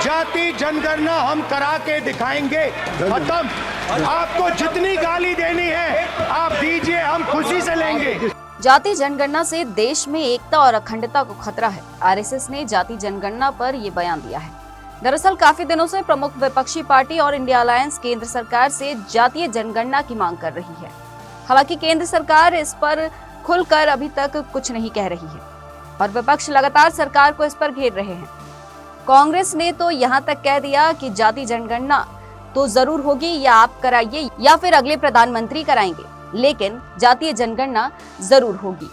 जाति जनगणना हम करा के दिखाएंगे। खत्म। आपको जितनी गाली देनी है आप दीजिए, हम खुशी से लेंगे। जाति जनगणना से देश में एकता और अखंडता को खतरा है। आरएसएस ने जाति जनगणना पर ये बयान दिया है। दरअसल काफी दिनों से प्रमुख विपक्षी पार्टी और इंडिया अलायंस केंद्र सरकार से जातीय जनगणना की मांग कर रही है। हालांकि केंद्र सरकार इस पर खुलकर अभी तक कुछ नहीं कह रही है और विपक्ष लगातार सरकार को इस पर घेर रहे हैं। कांग्रेस ने तो यहाँ तक कह दिया कि जाति जनगणना तो जरूर होगी, या आप कराइए या फिर अगले प्रधानमंत्री कराएंगे, लेकिन जातीय जनगणना जरूर होगी।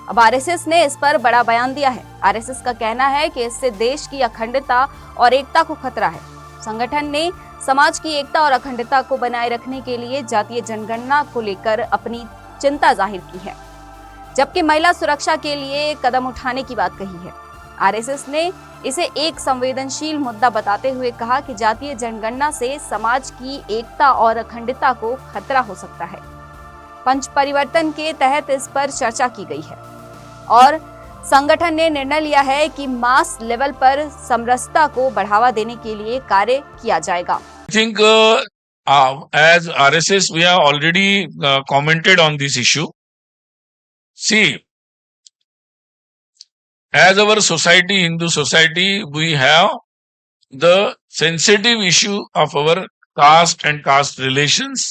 अब आरएसएस ने इस पर बड़ा बयान दिया है। आरएसएस का कहना है कि इससे देश की अखंडता और एकता को खतरा है। संगठन ने समाज की एकता और अखंडता को बनाए रखने के लिए जातीय जनगणना को लेकर अपनी चिंता जाहिर की है, जबकि महिला सुरक्षा के लिए कदम उठाने की बात कही है। आरएसएस ने इसे एक संवेदनशील मुद्दा बताते हुए कहा कि जातीय जनगणना से समाज की एकता और अखंडता को खतरा हो सकता है। पंच परिवर्तन के तहत इस पर चर्चा की गई है और संगठन ने निर्णय लिया है कि मास लेवल पर समरसता को बढ़ावा देने के लिए कार्य किया जाएगा। I think as RSS we have already commented on this issue. See, as our society, Hindu society, we have the sensitive issue of our caste and caste relations.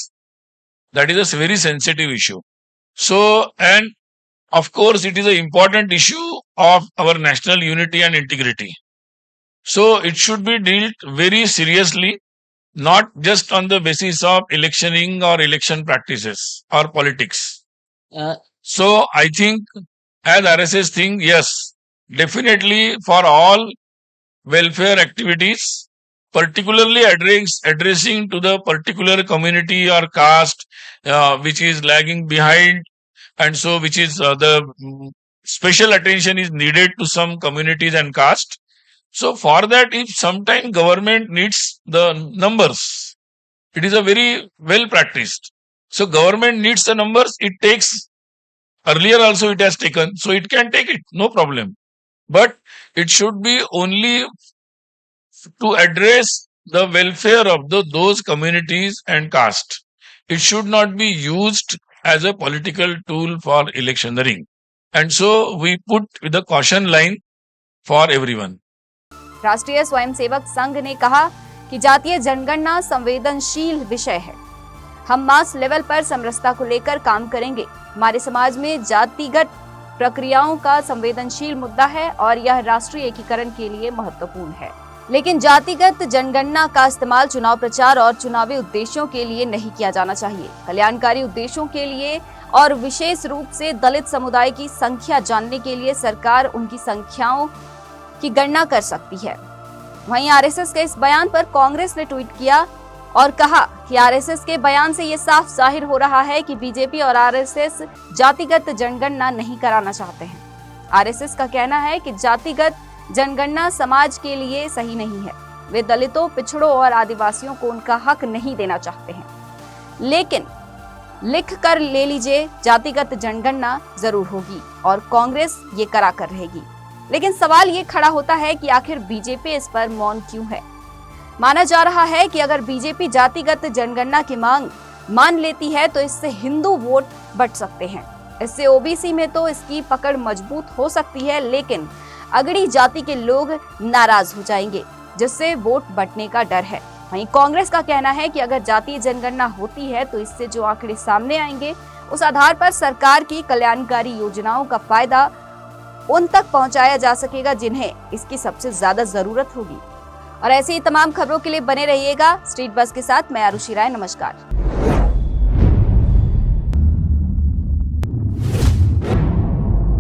That is a very sensitive issue. So, and of course, it is an important issue of our national unity and integrity. So, it should be dealt very seriously, not just on the basis of electioning or election practices or politics. So, I think as RSS think, yes, definitely for all welfare activities, particularly addressing to the particular community or caste which is lagging behind, and so which is the special attention is needed to some communities and caste. So for that, if sometime government needs the numbers, it is a very well practiced. So government needs the numbers, it takes, earlier also it has taken, so it can take it, no problem. But it should be only to address the welfare of those communities and caste. It should not be used as a political tool for electioneering. And so we put the caution line for everyone. राष्ट्रीय स्वयंसेवक संघ ने कहा कि जातीय जनगणना संवेदनशील विषय है। हम मास लेवल पर समरसता को लेकर काम करेंगे। हमारे समाज में जातिगत प्रक्रियाओं का संवेदनशील मुद्दा है और यह राष्ट्रीय एकीकरण के लिए महत्वपूर्ण है। लेकिन जातिगत जनगणना का इस्तेमाल चुनाव प्रचार और चुनावी उद्देश्यों के लिए नहीं किया जाना चाहिए। कल्याणकारी उद्देश्यों के लिए और विशेष रूप से दलित समुदाय की संख्या जानने के लिए सरकार उनकी संख्याओं की गणना कर सकती है। वहीं आरएसएस के इस बयान पर कांग्रेस ने ट्वीट किया और कहा कि आरएसएस के बयान से ये साफ जाहिर हो रहा है कि बीजेपी और आरएसएस जातिगत जनगणना नहीं कराना चाहते हैं। आरएसएस का कहना है कि जातिगत जनगणना समाज के लिए सही नहीं है। वे दलितों, पिछड़ों और आदिवासियों को उनका हक नहीं देना चाहते हैं। लेकिन लिख कर ले लीजिए, जातिगत जनगणना जरूर होगी और कांग्रेस ये करा कर रहेगी। लेकिन सवाल ये खड़ा होता है कि आखिर बीजेपी इस पर मौन क्यों है। माना जा रहा है कि अगर बीजेपी जातिगत जनगणना की मांग मान लेती है तो इससे हिंदू वोट बट सकते हैं। इससे ओबीसी में तो इसकी पकड़ मजबूत हो सकती है, लेकिन अगड़ी जाति के लोग नाराज हो जाएंगे, जिससे वोट बटने का डर है। वहीं कांग्रेस का कहना है कि अगर जातीय जनगणना होती है तो इससे जो आंकड़े सामने आएंगे, उस आधार पर सरकार की कल्याणकारी योजनाओं का फायदा उन तक पहुंचाया जा सकेगा जिन्हें इसकी सबसे ज्यादा जरूरत होगी। और ऐसी ही तमाम खबरों के लिए बने रहिएगा स्ट्रीट बस के साथ। मैं आरुषि राय, नमस्कार।